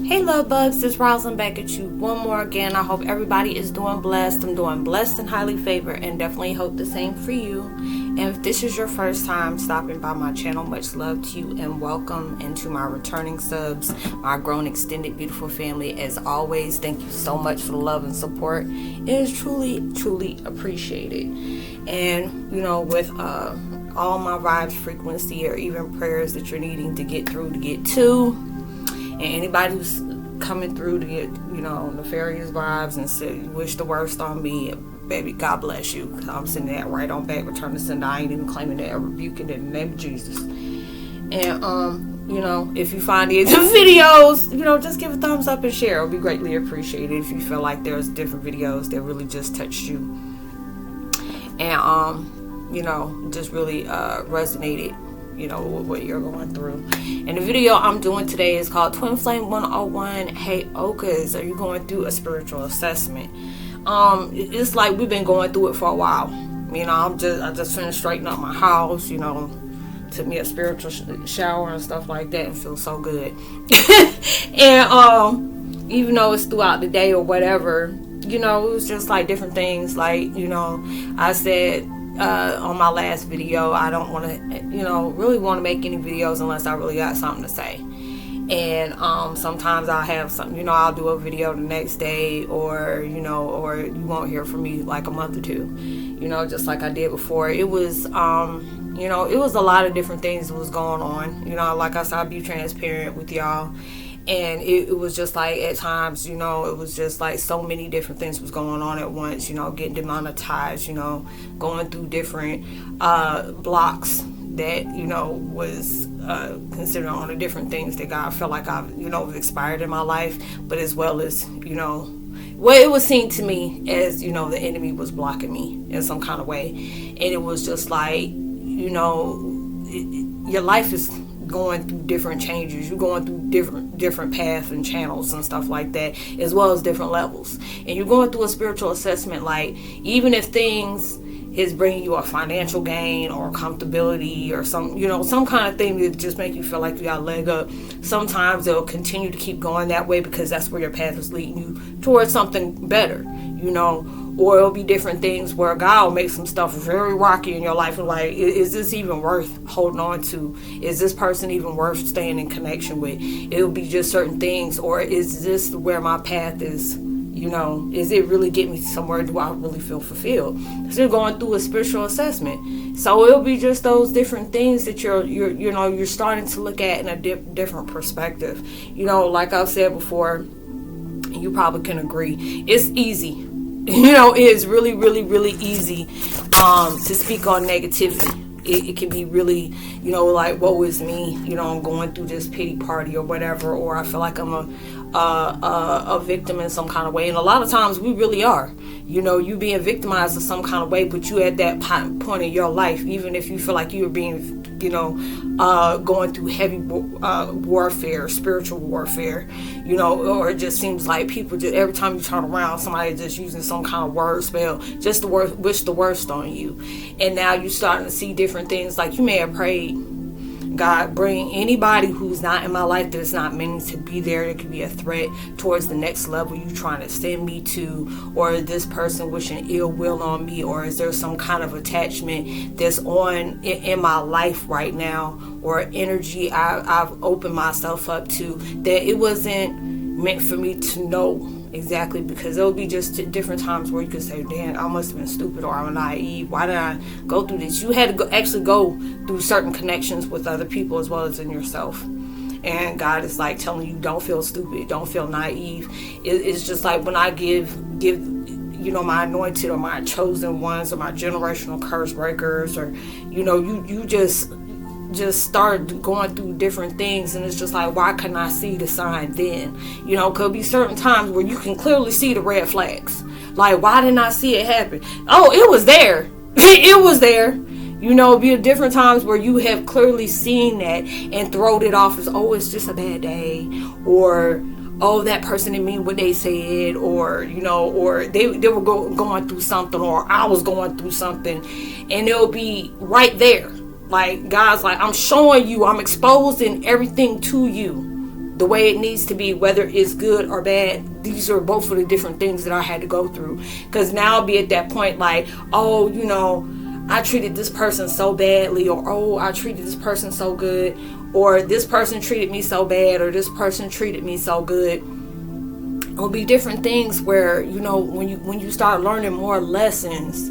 Hey love bugs, it's Roslynn back at you one more again. I hope everybody is doing blessed. I'm doing blessed and highly favored, and definitely hope the same for you. And if this is your first time stopping by my channel, much love to you and welcome. And to my returning subs, my grown extended beautiful family, as always, thank you so much for the love and support. It is truly appreciated. And with all my vibes, frequency, or even prayers that you're needing to get through to get to, and anybody who's coming through to get, nefarious vibes and say, wish the worst on me, baby, God bless you. Cause I'm sending that right on back, return to sender. I ain't even claiming that. I rebuke it in the name of Jesus. And, if you find the videos, just give a thumbs up and share. It'll be greatly appreciated if you feel like there's different videos that really just touched you. And, just really resonated with what you're going through. And the video I'm doing today is called Twin Flame 101 Heyokas. Are you going through a spiritual assessment? It's like we've been going through it for a while. I just finished straightening up my house, took me a spiritual shower and stuff like that, and feel so good. And even though it's throughout the day or whatever, it was just like different things. Like, I said on my last video, I don't want to, really want to make any videos unless I really got something to say. And sometimes I'll have something, I'll do a video the next day, or or you won't hear from me like a month or two, just like I did before. It was, it was a lot of different things that was going on. Like I said, I'll be transparent with y'all. And it was just like at times, it was just like so many different things was going on at once, getting demonetized, going through different blocks that, was considered on the different things that God felt like I've, expired in my life, but as well as, well, it was seen to me as, the enemy was blocking me in some kind of way. And it was just like, your life is going through different changes. You're going through different paths and channels and stuff like that, as well as different levels. And you're going through a spiritual assessment. Like, even if things is bringing you a financial gain or comfortability or some kind of thing that just make you feel like you got a leg up, sometimes it'll continue to keep going that way because that's where your path is leading you towards something better, or it'll be different things where God will make some stuff very rocky in your life, and like, is this even worth holding on to? Is this person even worth staying in connection with? It'll be just certain things. Or is this where my path is? Is it really getting me somewhere? Do I really feel fulfilled? So you're going through a spiritual assessment. So it'll be just those different things that you're starting to look at in a different perspective. Like I've said before, you probably can agree, it's easy. It is really easy to speak on negativity. It can be really, like, woe is me, I'm going through this pity party or whatever, or I feel like I'm a victim in some kind of way. And a lot of times we really are. You being victimized in some kind of way, but you at that point in your life, even if you feel like you're being, going through heavy warfare, spiritual warfare, or it just seems like people just, every time you turn around, somebody just using some kind of word spell just to wish the worst on you. And now you're starting to see different things. Like, you may have prayed, God, bring anybody who's not in my life that's not meant to be there. It could be a threat towards the next level you trying to send me to, or is this person wishing ill will on me, or is there some kind of attachment that's on in my life right now, or energy I've opened myself up to that it wasn't meant for me to know exactly, because there'll be just different times where you could say, damn, I must have been stupid, or I'm naive. Why did I go through this? You had to actually go through certain connections with other people as well as in yourself. And God is like telling you, don't feel stupid, don't feel naive. It's just like when I give my anointed or my chosen ones or my generational curse breakers, or you just start going through different things, and it's just like, why couldn't I see the sign then? Could be certain times where you can clearly see the red flags. Like, why didn't I see it happen? Oh, it was there. It was there. Be different times where you have clearly seen that and throwed it off as, oh, it's just a bad day, or oh, that person didn't mean what they said, or or they were going through something, or I was going through something, and it'll be right there. Like, God's like, I'm showing you, I'm exposing everything to you. the way it needs to be, whether it's good or bad. These are both of the different things that I had to go through. Because now I'll be at that point like, oh, you know, I treated this person so badly, or oh, I treated this person so good, or this person treated me so bad, or this person treated me so good. It'll be different things where, you know, when you start learning more lessons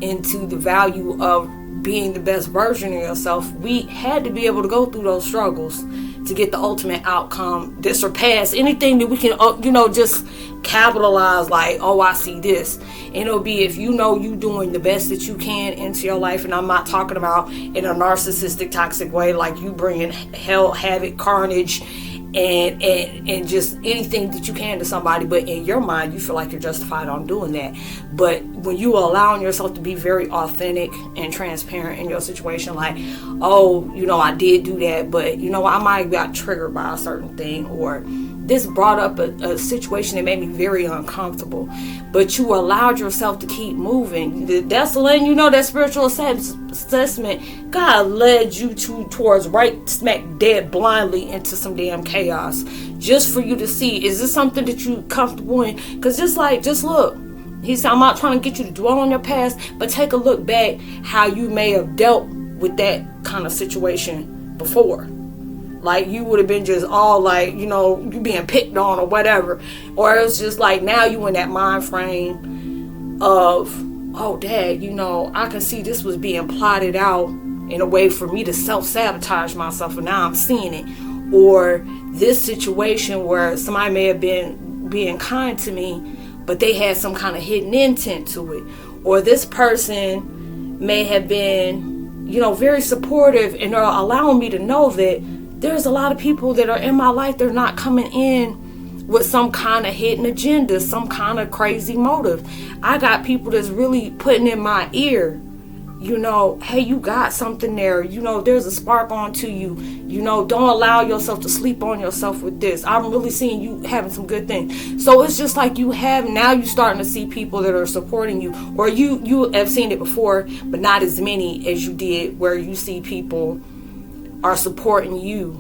into the value of being the best version of yourself, we had to be able to go through those struggles to get the ultimate outcome that surpass anything that we can, you know, just capitalize like, oh, I see this. And it'll be if you know you doing the best that you can into your life, and I'm not talking about in a narcissistic, toxic way, like you bringing hell, havoc, carnage, and just anything that you can to somebody, but in your mind you feel like you're justified on doing that. But when you are allowing yourself to be very authentic and transparent in your situation, like, oh, you know, I did do that, but you know, I might have got triggered by a certain thing, or this brought up a situation that made me very uncomfortable, but you allowed yourself to keep moving. That's letting you know that spiritual assessment, God led you towards right smack dead blindly into some damn chaos, just for you to see, is this something that you comfortable in? Because just look, he said, I'm not trying to get you to dwell on your past, but take a look back how you may have dealt with that kind of situation before. Like you would have been just all like, you know, you being picked on or whatever. Or it was just like now you in that mind frame of, oh, dad, you know, I can see this was being plotted out in a way for me to self-sabotage myself, and now I'm seeing it. Or this situation where somebody may have been being kind to me, but they had some kind of hidden intent to it. Or this person may have been, you know, very supportive, and are allowing me to know that there's a lot of people that are in my life, they're not coming in with some kind of hidden agenda, some kind of crazy motive. I got people that's really putting in my ear, you know, hey, you got something there, you know, there's a spark onto you, you know, don't allow yourself to sleep on yourself with this. I'm really seeing you having some good things. So it's just like you starting to see people that are supporting you, or you have seen it before, but not as many as you did, where you see people are supporting you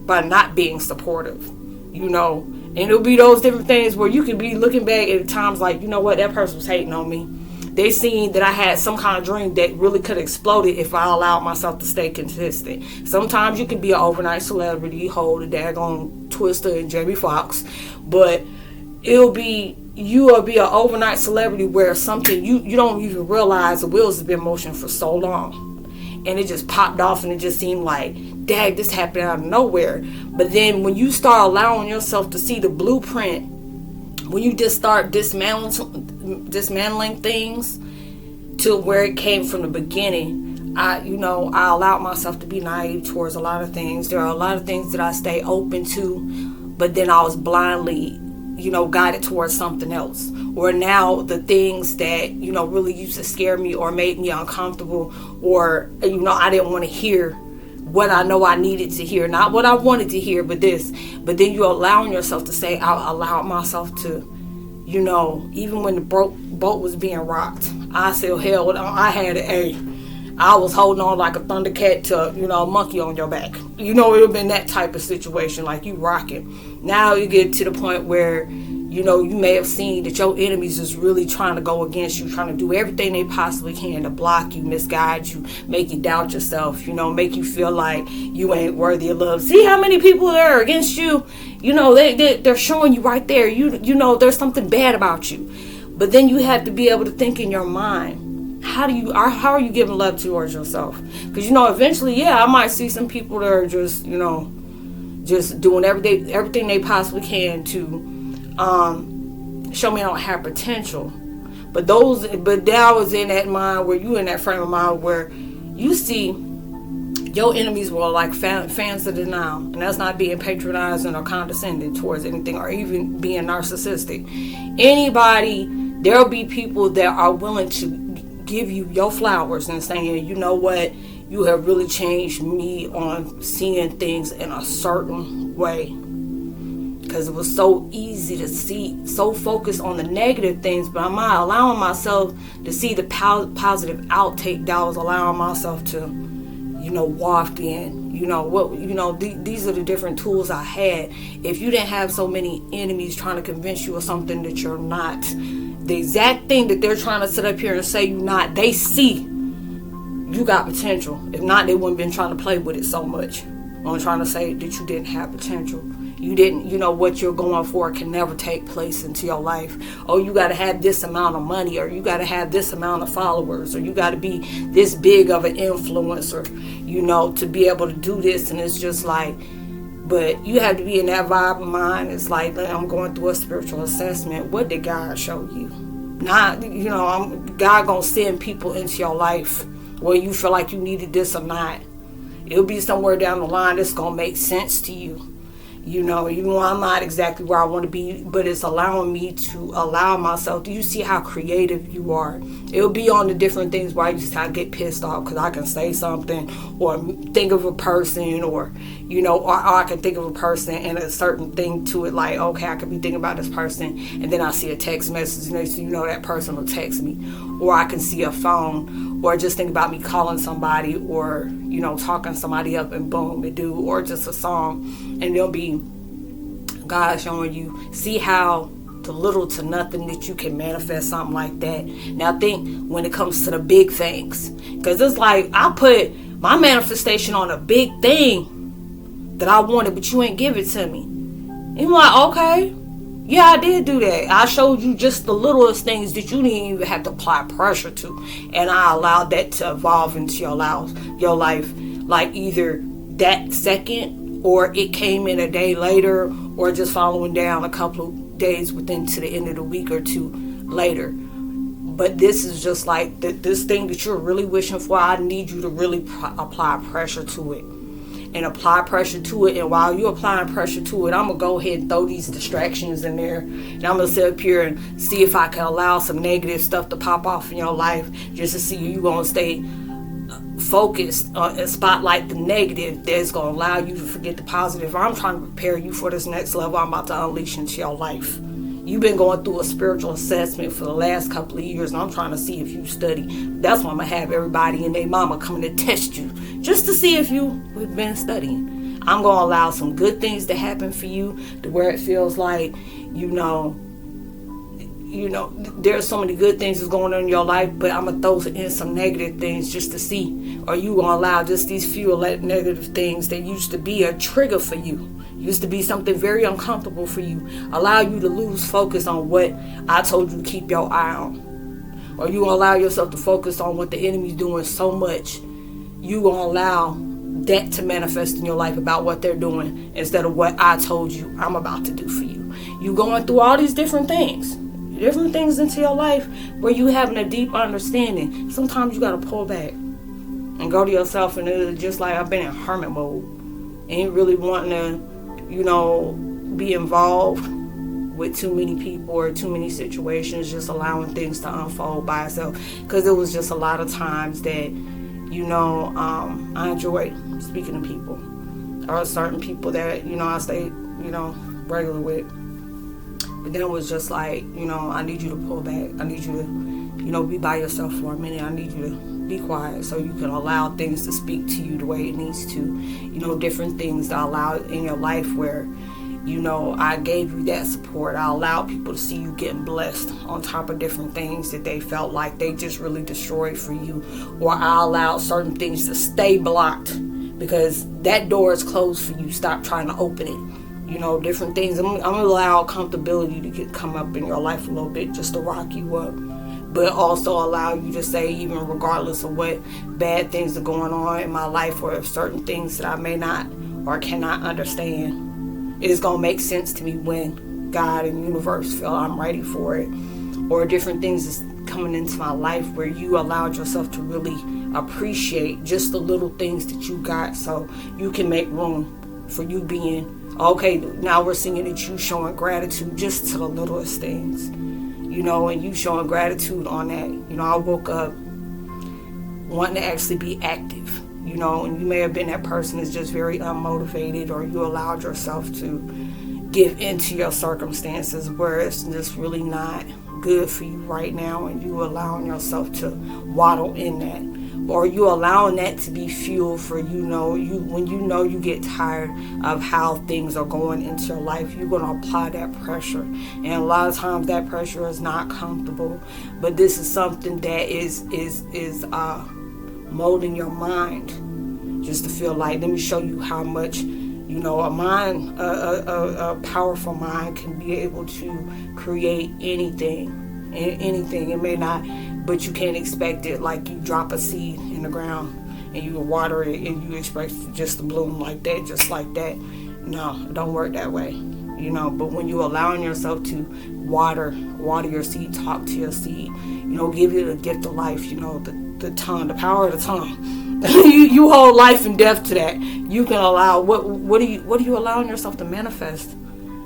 by not being supportive, you know. And it'll be those different things where you can be looking back at times like, you know what, that person was hating on me. They seen that I had some kind of dream that really could have exploded if I allowed myself to stay consistent. Sometimes you can be an overnight celebrity, hold a daggone Twister and Jamie Foxx, but you'll be an overnight celebrity where something you don't even realize the wheels have been in motion for so long. And it just popped off, and it just seemed like, dang, this happened out of nowhere. But then when you start allowing yourself to see the blueprint, when you just start dismantling things to where it came from the beginning, I allowed myself to be naive towards a lot of things. There are a lot of things that I stay open to, but then I was blindly, you know, guided towards something else. Or now the things that, you know, really used to scare me or made me uncomfortable, or, you know, I didn't want to hear what I know I needed to hear, not what I wanted to hear, but this. But then you're allowing yourself to say, I allowed myself to, you know, even when the boat was being rocked, I still held on. I had I was holding on like a thundercat to, you know, a monkey on your back. You know, it would have been that type of situation, like you rocking. Now you get to the point where, you know, you may have seen that your enemies is really trying to go against you, trying to do everything they possibly can to block you, misguide you, make you doubt yourself, you know, make you feel like you ain't worthy of love. See how many people there are against you? You know, they're showing you right there, you know, there's something bad about you. But then you have to be able to think in your mind, how are you giving love towards yourself? Because, you know, eventually, yeah, I might see some people that are just, you know, just doing everything they possibly can to show me I don't have potential. But now I was in that mind where you in that frame of mind where you see your enemies were like fans of denial, and that's not being patronizing or condescending towards anything, or even being narcissistic. There'll be people that are willing to give you your flowers and saying, you know what, you have really changed me on seeing things in a certain way. Because it was so easy to see, so focused on the negative things, but I'm not allowing myself to see the positive outtake that I was allowing myself to, waft in. These are the different tools I had. If you didn't have so many enemies trying to convince you of something that you're not, the exact thing that they're trying to sit up here and say you're not, they see you got potential. If not, they wouldn't been trying to play with it so much. I'm trying to say that you didn't have potential. You didn't, what you're going for can never take place into your life. Oh, you got to have this amount of money, or you got to have this amount of followers, or you got to be this big of an influencer, to be able to do this. And it's just like, but you have to be in that vibe of mind. It's like, I'm going through a spiritual assessment. What did God show you? Not, God gonna send people into your life where you feel like you needed this or not. It'll be somewhere down the line that's gonna make sense to you. Even though I'm not exactly where I want to be, but it's allowing me to allow myself. Do you see how creative you are? It'll be on the different things where I just kind of get pissed off because I can say something or think of a person, or I can think of a person and a certain thing to it, like, okay, I could be thinking about this person, and then I see a text message, and so that person will text me, or I can see a phone, or just think about me calling somebody, or talking somebody up, and boom, it do, or just a song, and there'll be God showing you, see how the little to nothing that you can manifest something like that. Now think when it comes to the big things, because it's like I put my manifestation on a big thing that I wanted, but you ain't give it to me. And you're like, okay, yeah, I did do that. I showed you just the littlest things that you didn't even have to apply pressure to, and I allowed that to evolve into your life, like either that second, or it came in a day later, or just following down a couple of days within to the end of the week or two later. But this is just like this thing that you're really wishing for. I need you to really apply pressure to it. And apply pressure to it. And while you're applying pressure to it, I'm going to go ahead and throw these distractions in there. And I'm going to sit up here and see if I can allow some negative stuff to pop off in your life, just to see if you're going to stay focused and spotlight the negative that's going to allow you to forget the positive. I'm trying to prepare you for this next level I'm about to unleash into your life. You've been going through a spiritual assessment for the last couple of years, and I'm trying to see if you study. That's why I'm going to have everybody and their mama coming to test you, just to see if you've been studying. I'm going to allow some good things to happen for you, to where it feels like, there's so many good things that's going on in your life, but I'm going to throw in some negative things just to see. Or you going to allow just these few negative things that used to be a trigger for you, used to be something very uncomfortable for you, allow you to lose focus on what I told you to keep your eye on. Or you going to allow yourself to focus on what the enemy's doing so much, you going to allow that to manifest in your life about what they're doing instead of what I told you I'm about to do for you. You going through all these different things into your life where you having a deep understanding. Sometimes you got to pull back and go to yourself, and it's just like I've been in hermit mode. Ain't really wanting to, be involved with too many people or too many situations, just allowing things to unfold by itself. Because it was just a lot of times that, I enjoyed speaking to people. There are certain people that, I stayed, regular with. But then it was just like, I need you to pull back. I need you to, be by yourself for a minute. I need you to be quiet so you can allow things to speak to you the way it needs to. Different things that I allowed in your life where, I gave you that support. I allowed people to see you getting blessed on top of different things that they felt like they just really destroyed for you. Or I allowed certain things to stay blocked because that door is closed for you. Stop trying to open it. Different things. I'm going to allow comfortability to come up in your life a little bit just to rock you up. But also allow you to say, even regardless of what bad things are going on in my life, or if certain things that I may not or cannot understand, it's going to make sense to me when God and the universe feel I'm ready for it. Or different things is coming into my life where you allowed yourself to really appreciate just the little things that you got, so you can make room for you being, okay, now we're seeing that you showing gratitude just to the littlest things. And you showing gratitude on that. I woke up wanting to actually be active, and you may have been that person that's just very unmotivated, or you allowed yourself to give into your circumstances where it's just really not good for you right now, and you allowing yourself to waddle in that. or you allowing that to be fuel for when you get tired of how things are going into your life, you're going to apply that pressure. And a lot of times that pressure is not comfortable, but this is something that is molding your mind, just to feel like, let me show you how much a powerful mind can be able to create anything. It may not, but you can't expect it. Like you drop a seed in the ground and you water it and you expect it just to bloom like that, just like that. No, it don't work that way. But when you allowing yourself to water your seed, talk to your seed, give it a gift of life, the tongue, the power of the tongue. you hold life and death to that. You can allow what are you allowing yourself to manifest?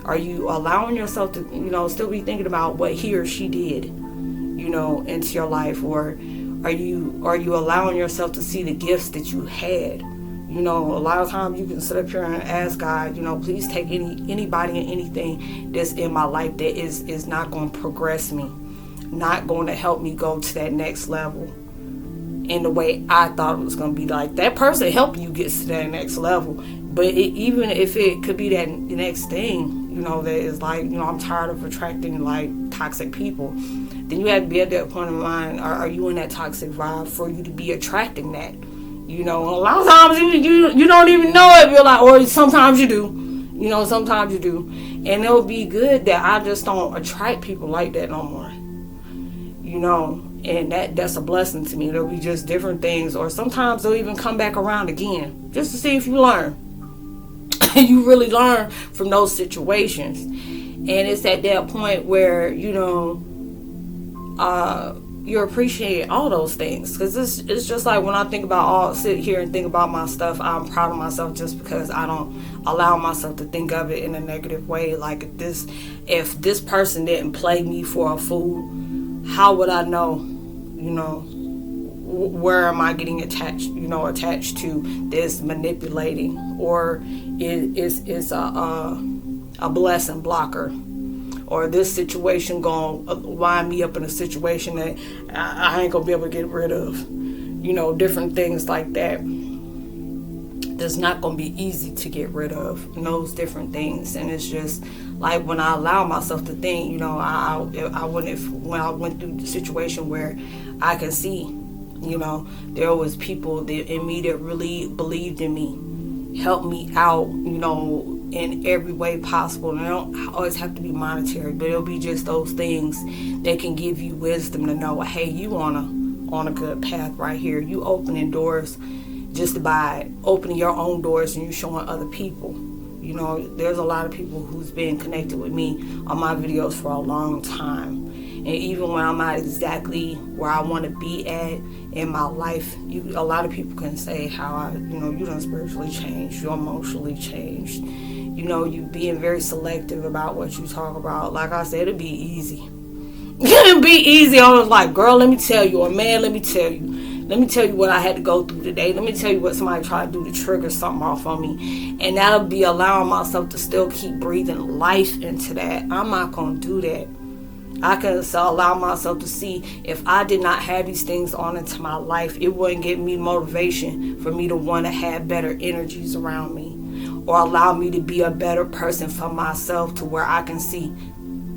Are you allowing yourself to, still be thinking about what he or she did, into your life? Or are you allowing yourself to see the gifts that you had? A lot of times you can sit up here and ask God, please take anybody and anything that's in my life that is not going to progress me, not going to help me go to that next level in the way I thought it was going to be. Like, that person helped you get to that next level, but even if it could be that next thing, that is like, I'm tired of attracting like toxic people, then you have to be at that point of mind, are you in that toxic vibe for you to be attracting that? A lot of times you don't even know it. You're like, or sometimes you do, sometimes you do. And it'll be good that I just don't attract people like that no more, and that's a blessing to me. There'll be just different things, or sometimes they'll even come back around again just to see if you learn. You really learn from those situations. And it's at that point where, you appreciate all those things. Because it's just like when I sit here and think about my stuff, I'm proud of myself just because I don't allow myself to think of it in a negative way. Like if this person didn't play me for a fool, how would I know, where am I getting attached to this manipulating, or is a blessing blocker, or this situation gonna wind me up in a situation that I ain't gonna be able to get rid of, different things like that. That's not gonna be easy to get rid of, those different things. And it's just like when I allow myself to think, when I went through the situation where I could see, there was people in me that really believed in me, helped me out, in every way possible. And it don't always have to be monetary, but it'll be just those things that can give you wisdom to know, hey, you on a good path right here. You opening doors just by opening your own doors, and you showing other people. There's a lot of people who's been connected with me on my videos for a long time. And even when I'm not exactly where I want to be at in my life, a lot of people can say how you done spiritually changed, you emotionally changed. You being very selective about what you talk about. Like I said, it'd be easy. It'd be easy. I was like, girl, let me tell you, or man, let me tell you. Let me tell you what I had to go through today. Let me tell you what somebody tried to do to trigger something off on me. And that'll be allowing myself to still keep breathing life into that. I'm not going to do that. I can allow myself to see if I did not have these things on into my life, it wouldn't give me motivation for me to want to have better energies around me, or allow me to be a better person for myself, to where I can see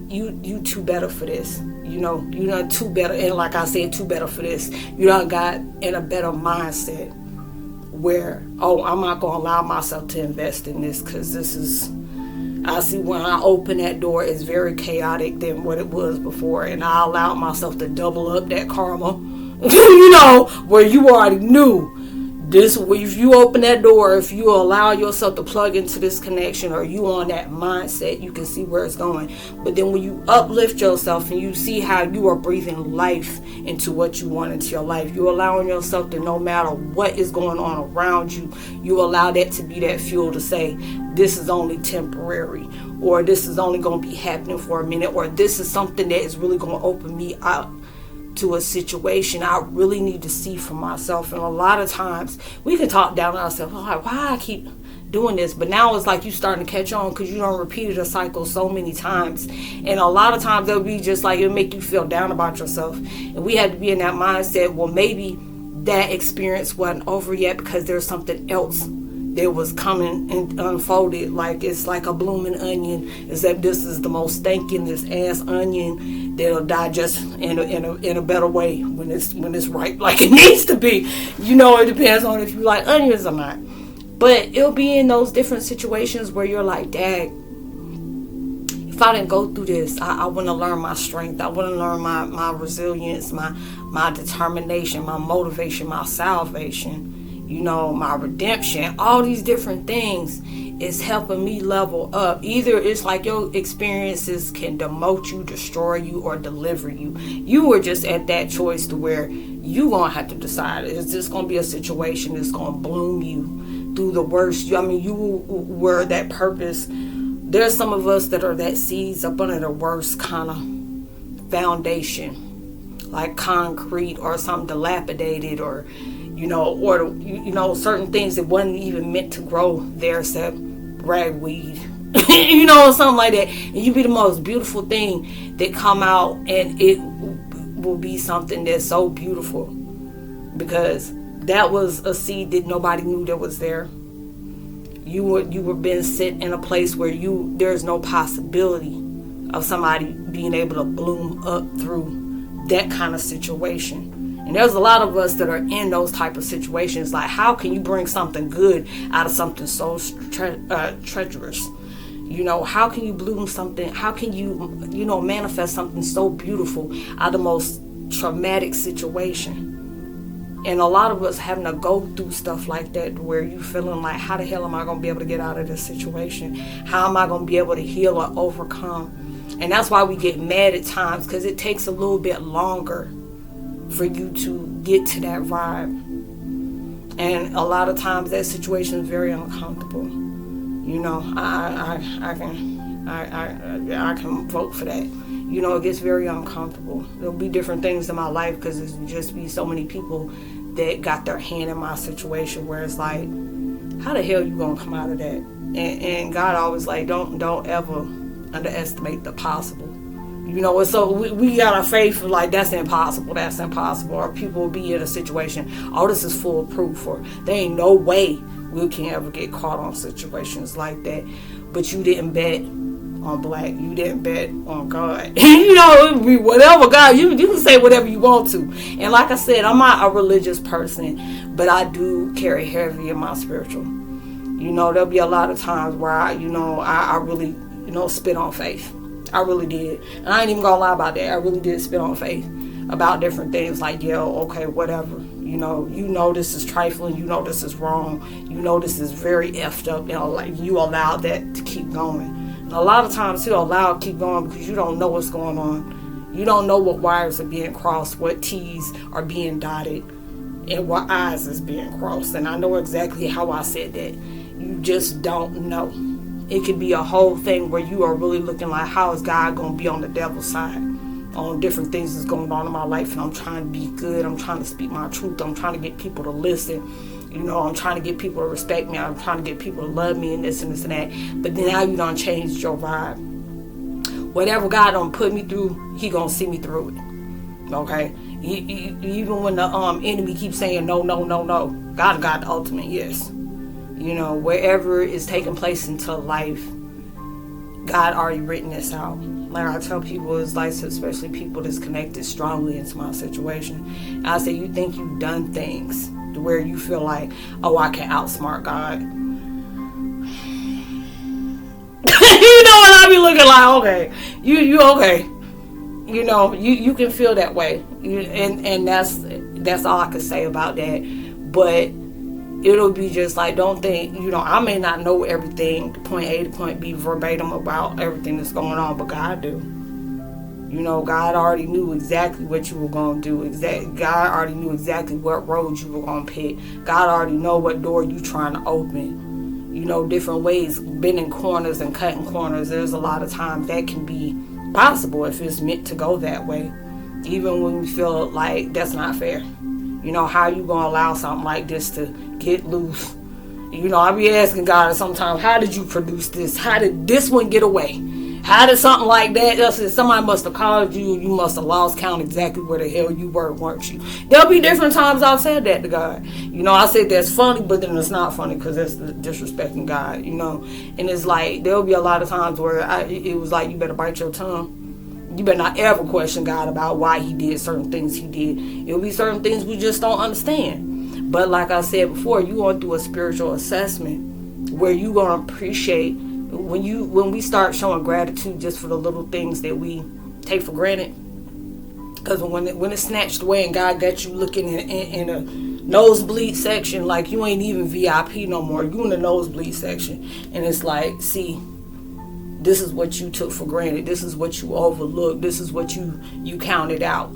you too better for this. You're not too better. And like I said, too better for this. You done got in a better mindset where, I'm not going to allow myself to invest in this, because I see when I open that door, it's very chaotic than what it was before. And I allowed myself to double up that karma, where you already knew this. If you open that door, if you allow yourself to plug into this connection, or you on that mindset, you can see where it's going. But then when you uplift yourself and you see how you are breathing life into what you want into your life, you allowing yourself to, no matter what is going on around you, you allow that to be that fuel to say, this is only temporary, or this is only going to be happening for a minute, or this is something that is really going to open me out to a situation I really need to see for myself. And a lot of times we can talk down on ourselves, like, why I keep doing this? But now it's like you starting to catch on, because you don't repeat a cycle so many times. And a lot of times they'll be just like, it'll make you feel down about yourself. And we have to be in that mindset, well, maybe that experience wasn't over yet, because there's something else that was coming and unfolded. Like, it's like a blooming onion, except this is the most stinkingest ass onion that'll digest in a better way when it's ripe, like it needs to be. It depends on if you like onions or not. But it'll be in those different situations where you're like, Dad, if I didn't go through this, I want to learn my strength. I want to learn my resilience, my determination, my motivation, my salvation, my redemption. All these different things is helping me level up. Either it's like your experiences can demote you, destroy you, or deliver you. You were just at that choice to where you gonna have to decide, is this gonna be a situation that's gonna bloom you through the worst? You were that purpose. There's some of us that are that seeds up under the worst kind of foundation, like concrete or something dilapidated, or certain things that wasn't even meant to grow there, except ragweed, something like that. And you be the most beautiful thing that come out, and it will be something that's so beautiful because that was a seed that nobody knew that was there. You were being set in a place where there's no possibility of somebody being able to bloom up through that kind of situation. And there's a lot of us that are in those type of situations. Like, how can you bring something good out of something so treacherous? How can you bloom something? How can you, manifest something so beautiful out of the most traumatic situation? And a lot of us having to go through stuff like that, where you feeling like, how the hell am I going to be able to get out of this situation? How am I going to be able to heal or overcome? And that's why we get mad at times, because it takes a little bit longer for you to get to that vibe. And a lot of times that situation is very uncomfortable. I can vote for that. It gets very uncomfortable. There'll be different things in my life, because there's just be so many people that got their hand in my situation, where it's like, how the hell you gonna come out of that? And God always like, don't ever underestimate the possible. So we got our faith like, that's impossible. Or people will be in a situation, oh, this is foolproof, or there ain't no way we can ever get caught on situations like that. But you didn't bet on black, you didn't bet on God. It would be whatever God, you can say whatever you want to. And like I said, I'm not a religious person, but I do carry heavy in my spiritual. There'll be a lot of times where I really, spit on faith. I really did. And I ain't even gonna lie about that. I really did spit on faith about different things, like, okay, whatever. This is trifling, this is wrong, this is very effed up, like, you allow that to keep going. And a lot of times he'll allow it to keep going because you don't know what's going on. You don't know what wires are being crossed, what T's are being dotted, and what I's is being crossed. And I know exactly how I said that. You just don't know. It could be a whole thing where you are really looking like, how is God going to be on the devil's side on different things that's going on in my life? And I'm trying to be good. I'm trying to speak my truth. I'm trying to get people to listen. I'm trying to get people to respect me. I'm trying to get people to love me, and this and this and that. But then now you done changed your vibe. Whatever God done put me through, he going to see me through it. Okay? Even when the enemy keeps saying no, God got the ultimate yes. Wherever is taking place into life, God already written this out. Like I tell people, it's like, especially people that's connected strongly into my situation, and I say, you think you've done things to where you feel like, oh, I can outsmart God. And I be looking like, okay, you okay. You can feel that way. And that's all I can say about that. But it'll be just like, don't think, I may not know everything, point A to point B verbatim about everything that's going on, but God do. God already knew exactly what you were going to do. God already knew exactly what road you were going to pick. God already know what door you trying to open. Different ways, bending corners and cutting corners. There's a lot of times that can be possible if it's meant to go that way. Even when we feel like that's not fair. How you going to allow something like this to get loose? I be asking God sometimes, how did you produce this? How did this one get away? How did something like that? Somebody must have called you. You must have lost count exactly where the hell you were, weren't you? There'll be different times I've said that to God. I said that's funny, but then it's not funny because that's disrespecting God. And it's like there'll be a lot of times where it was like, you better bite your tongue. You better not ever question God about why he did certain things he did. It'll be certain things we just don't understand. But like I said before, you're going through a spiritual assessment where you're going to appreciate when we start showing gratitude just for the little things that we take for granted. Because when it's snatched away and God got you looking in a nosebleed section, like you ain't even VIP no more, you in the nosebleed section, and it's like, see, this is what you took for granted, this is what you overlooked, this is what you counted out,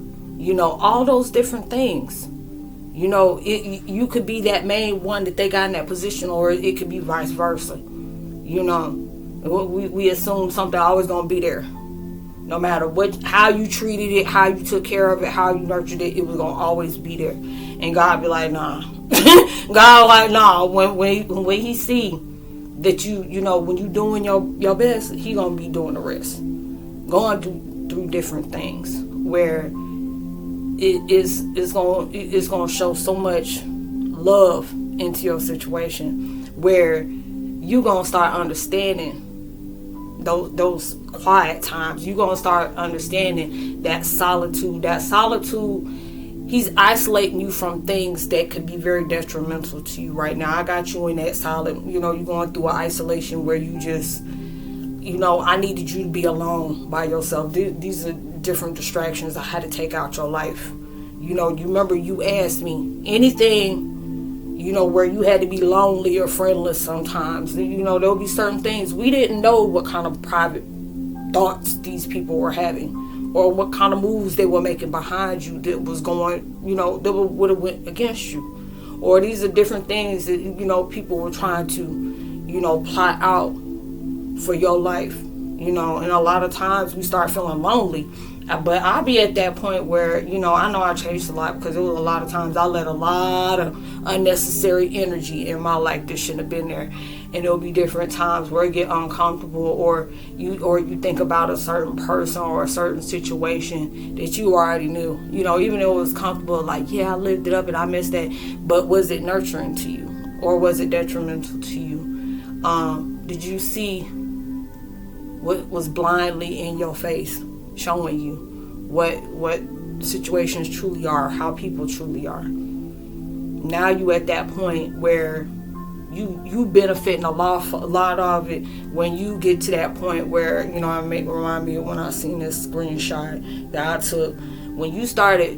all those different things. You could be that main one that they got in that position, or it could be vice versa. We assume something always gonna be there, no matter how you treated it, how you took care of it, how you nurtured it. It was gonna always be there, and God be like, nah. God like, nah. When he see that when you doing your best, he gonna be doing the rest. Going through different things where it's gonna show so much love into your situation, where you gonna start understanding those quiet times. You gonna start understanding that solitude. He's isolating you from things that could be very detrimental to you right now. I got you in that solid, you're going through an isolation where you just, I needed you to be alone by yourself. These are different distractions I had to take out your life. You remember you asked me anything, where you had to be lonely or friendless sometimes. There'll be certain things. We didn't know what kind of private thoughts these people were having, or what kind of moves they were making behind you that was going, that would have went against you. Or these are different things that, people were trying to, plot out for your life. And a lot of times we start feeling lonely. But I'll be at that point where, I know I changed a lot, because it was a lot of times I let a lot of unnecessary energy in my life that shouldn't have been there. And there'll be different times where it get uncomfortable, or you think about a certain person or a certain situation that you already knew. Even though it was comfortable, like, yeah, I lived it up and I missed that. But was it nurturing to you, or was it detrimental to you? Did you see what was blindly in your face, showing you what situations truly are, how people truly are? Now you at that point where you benefiting a lot of it. When you get to that point where, it may remind me of when I seen this screenshot that I took. When you started,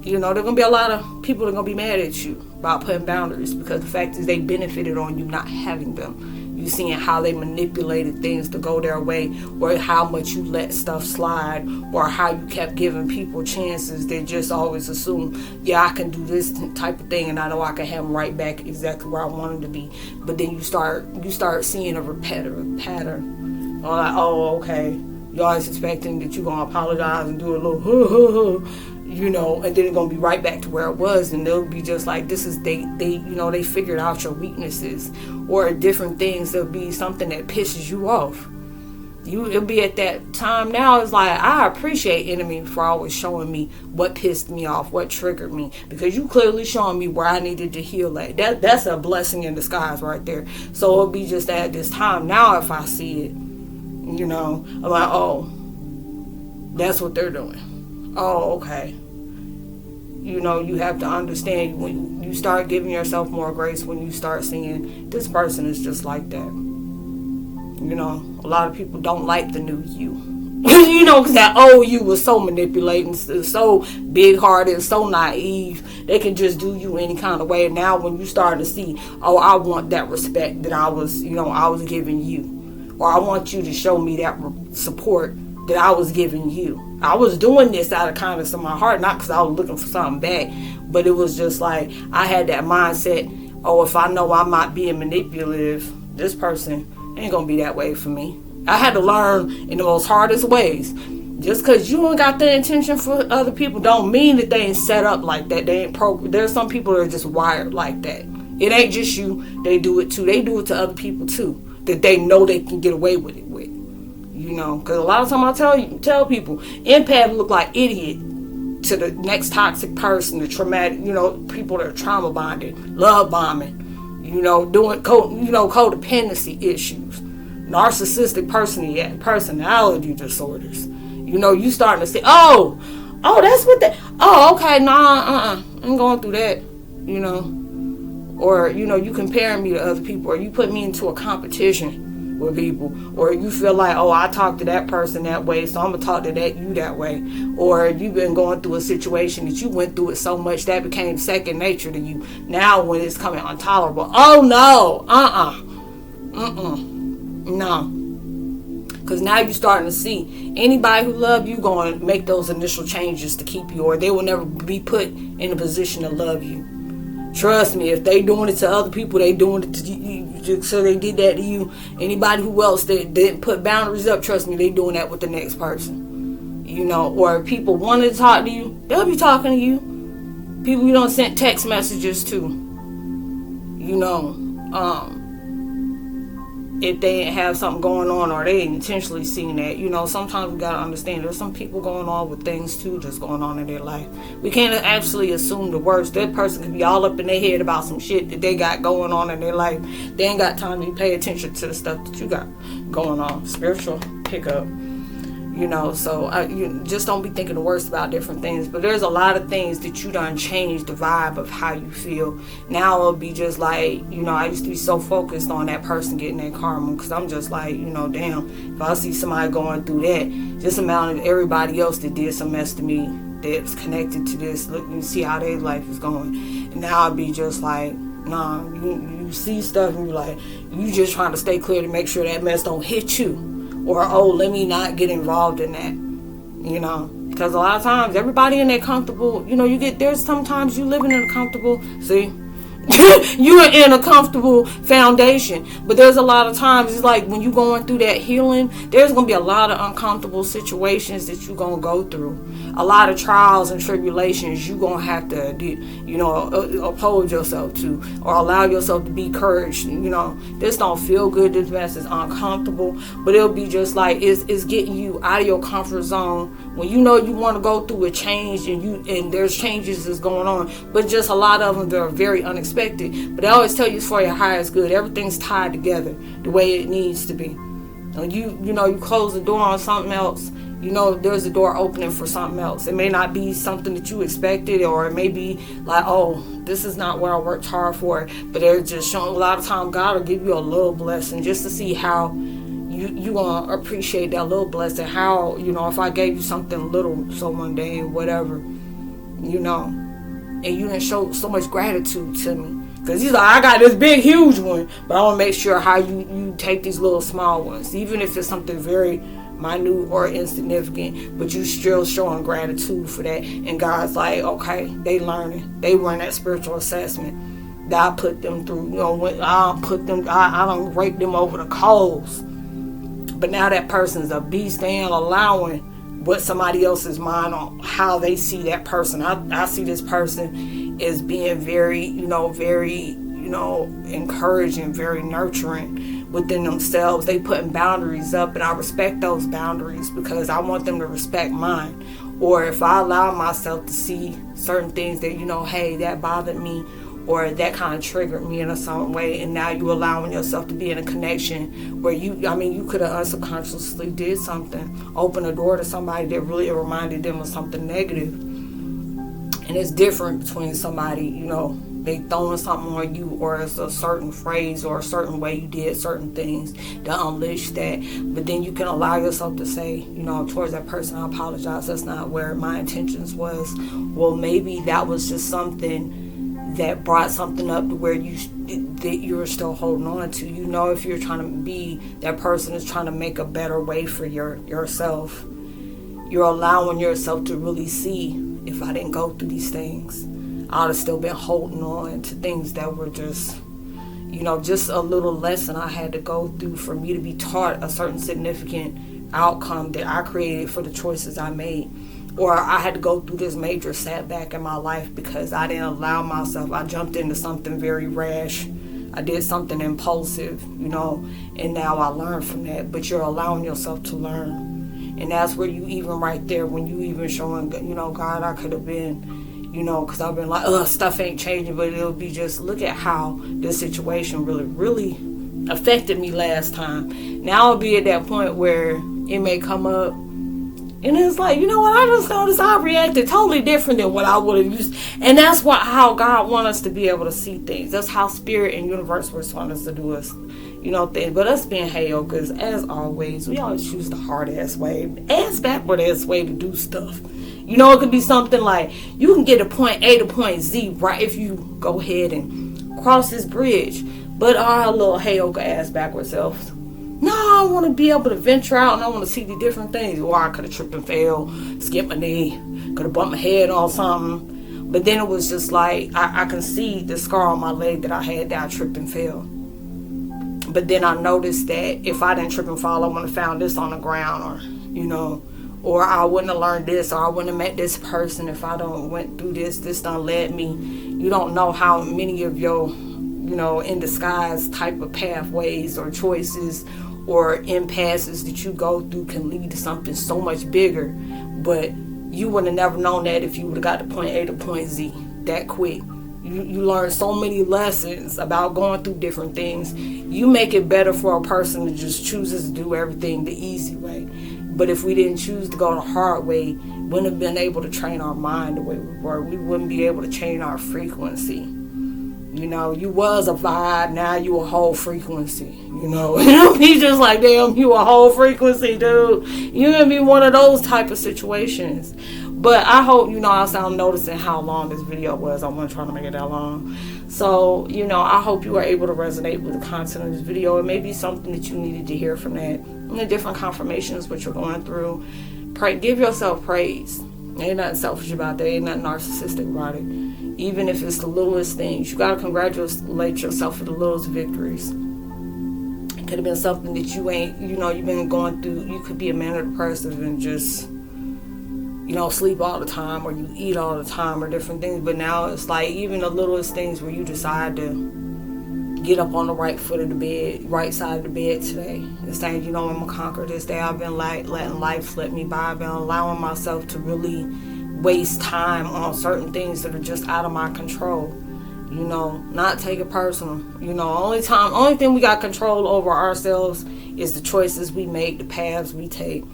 there gonna be a lot of people that are gonna be mad at you about putting boundaries, because the fact is they benefited on you not having them. You seeing how they manipulated things to go their way, or how much you let stuff slide, or how you kept giving people chances. They just always assume, yeah, I can do this type of thing, and I know I can have them right back exactly where I want them to be. But then you start seeing a repetitive pattern. Or like, oh, okay, you're always expecting that you're gonna apologize and do a little and then it's gonna be right back to where it was, and they'll be just like, this is they figured out your weaknesses, or different things. There'll be something that pisses you off. It'll be at that time now. It's like, I appreciate enemy for always showing me what pissed me off, what triggered me, because you clearly showing me where I needed to heal at. That's a blessing in disguise right there. So it'll be just at this time now, if I see it, I'm like, oh, that's what they're doing. Oh, okay. You have to understand, when you start giving yourself more grace, when you start seeing this person is just like that. A lot of people don't like the new you. Because that old you was so manipulating, so big-hearted, so naive. They can just do you any kind of way. And now when you start to see, oh, I want that respect that I was giving you. Or I want you to show me that support that I was giving you. I was doing this out of kindness of my heart, not because I was looking for something back, but it was just like, I had that mindset, oh, if I know I'm not being manipulative, this person ain't gonna be that way for me. I had to learn in the most hardest ways. Just because you ain't got the intention for other people don't mean that they ain't set up like that. They ain't programmed. There's some people that are just wired like that. It ain't just you. They do it too. They do it to other people too, that they know they can get away with it with. because a lot of times I tell people, empaths look like idiot to the next toxic person, the traumatic, people that are trauma bonded, love bombing, doing codependency issues, narcissistic personality disorders. You starting to say, oh, that's what that. Oh, okay, nah, I'm going through that, or you comparing me to other people, or you put me into a competition with people, or you feel like, oh, I talk to that person that way, so I'm gonna talk to you that way, or you've been going through a situation that you went through it so much that became second nature to you. Now when it's coming intolerable, oh no, no, because now you're starting to see anybody who love you going to make those initial changes to keep you, or they will never be put in a position to love you. Trust me, if they doing it to other people, they doing it to you, so they did that to you. Anybody who else that didn't put boundaries up, trust me, they doing that with the next person. Or people wanting to talk to you, they'll be talking to you. People you don't send text messages to. If they have something going on, or they intentionally seen that, sometimes we gotta understand there's some people going on with things too just going on in their life. We can't actually assume the worst. That person could be all up in their head about some shit that they got going on in their life. They ain't got time to pay attention to the stuff that you got going on. Spiritual pickup. So you just don't be thinking the worst about different things. But there's a lot of things that you done changed the vibe of how you feel. Now it'll be just like, I used to be so focused on that person getting that karma, because I'm just like, damn, if I see somebody going through that, just amount of everybody else that did some mess to me that's connected to this, look and see how their life is going. And now I'll be just like, nah, you see stuff and you're like, you just trying to stay clear to make sure that mess don't hit you. Or, oh, let me not get involved in that, because a lot of times everybody in that comfortable, there's sometimes you living in a comfortable, you're in a comfortable foundation, but there's a lot of times it's like when you're going through that healing, there's going to be a lot of uncomfortable situations that you're going to go through, a lot of trials and tribulations you're going to have to oppose yourself to, or allow yourself to be encouraged. This don't feel good, this mess is uncomfortable, but it'll be just like it's getting you out of your comfort zone when you want to go through a change, and there's changes that's going on, but just a lot of them that are very unexpected. But I always tell you, it's for your highest good. Everything's tied together the way it needs to be. When you close the door on something else, there's a door opening for something else. It may not be something that you expected, or it may be like, oh, this is not what I worked hard for, but they're just showing. A lot of time God will give you a little blessing just to see how you gonna appreciate that little blessing. How, if I gave you something little, so mundane, whatever, and you didn't show so much gratitude to me. Because he's like, I got this big, huge one, but I want to make sure how you take these little small ones, even if it's something very minute or insignificant, but you still showing gratitude for that. And God's like, okay, they learning. They run that spiritual assessment that I put them through. When I don't rake them over the coals. But now that person's a beast. They ain't allowing what somebody else's mind on how they see that person. I see this person as being very encouraging, very nurturing within themselves. They putting boundaries up, and I respect those boundaries because I want them to respect mine. Or if I allow myself to see certain things that, hey, that bothered me, or that kind of triggered me in a certain way, and now you allowing yourself to be in a connection where you could have unsubconsciously did something, open a door to somebody that really reminded them of something negative. And it's different between somebody, they throwing something on you, or it's a certain phrase or a certain way you did certain things to unleash that. But then you can allow yourself to say, towards that person, I apologize, that's not where my intentions was. Well, maybe that was just something that brought something up to where you're still holding on to. If you're trying to be that person is trying to make a better way for yourself, you're allowing yourself to really see, if I didn't go through these things, I'd have still been holding on to things that were just a little lesson I had to go through for me to be taught a certain significant outcome that I created for the choices I made. Or I had to go through this major setback in my life because I didn't allow myself. I jumped into something very rash. I did something impulsive, you know, and now I learned from that. But you're allowing yourself to learn. And that's where you even right there, when you even showing, you know, God, I could have been, you know, because I've been like, stuff ain't changing. But it'll be just, look at how this situation really affected me last time. Now I'll be at that point where it may come up. And it's like, you know what, I just noticed I reacted totally different than what I would have used. And that's how God wants us to be able to see things. That's how Spirit and Universe want us to do us, you know, things. But us being Heyokas, as always, we always choose the hard-ass way, ass backward-ass way to do stuff. You know, it could be something like, you can get to point A to point Z right if you go ahead and cross this bridge. But our little Heyoka ass backward selves, no, I want to be able to venture out and I want to see the different things. Or I could have tripped and fell, skipped my knee, could have bumped my head on something. But then it was just like, I can see the scar on my leg that I had that I tripped and fell. But then I noticed that if I didn't trip and fall, I wouldn't have found this on the ground, or, you know, or I wouldn't have learned this, or I wouldn't have met this person if I don't went through this done led me. You don't know how many of your, you know, in disguise type of pathways or choices or impasses that you go through can lead to something so much bigger. But you would have never known that if you would have got to point A to point Z that quick. You learn so many lessons about going through different things. You make it better for a person that just chooses to do everything the easy way. But if we didn't choose to go the hard way, we wouldn't have been able to train our mind the way we were. We wouldn't be able to change our frequency. You know, you was a vibe, now you a whole frequency. You know, he's just like, damn, you a whole frequency, dude. You're going to be one of those type of situations. But I hope, you know, I'm noticing how long this video was. I wasn't trying to make it that long. So, you know, I hope you were able to resonate with the content of this video. It may be something that you needed to hear from that. And the different confirmations what you're going through. Give yourself praise. Ain't nothing selfish about that. Ain't nothing narcissistic about it. Even if it's the littlest things, you got to congratulate yourself for the littlest victories. It could have been something that you ain't, you know, you've been going through. You could be a man of the person and just, you know, sleep all the time, or you eat all the time, or different things. But now it's like even the littlest things where you decide to get up on the right foot of the bed, right side of the bed today. It's saying, you know, I'm going to conquer this day. I've been like letting life slip me by. I've been allowing myself to really waste time on certain things that are just out of my control. You know, not take it personal. You know, only thing we got control over ourselves is the choices we make, the paths we take,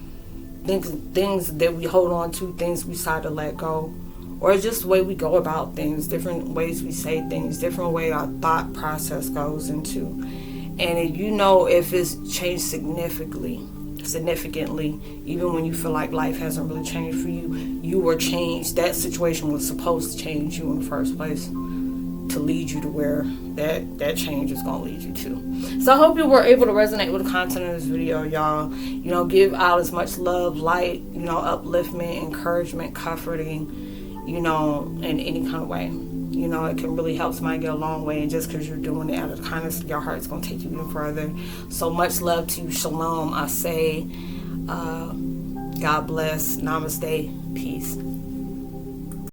things that we hold on to, things we decide to let go, or just the way we go about things, different ways we say things, different way our thought process goes into. And you know, if it's changed significantly, even when you feel like life hasn't really changed for you, you were changed. That situation was supposed to change you in the first place to lead you to where that change is going to lead you to. So I hope you were able to resonate with the content of this video, y'all. You know, give out as much love, light, you know, upliftment, encouragement, comforting, you know, in any kind of way. You know, it can really help somebody get a long way. And just because you're doing it out of the kindness of your heart, it's going to take you even further. So much love to you. Shalom. I say, God bless. Namaste. Peace.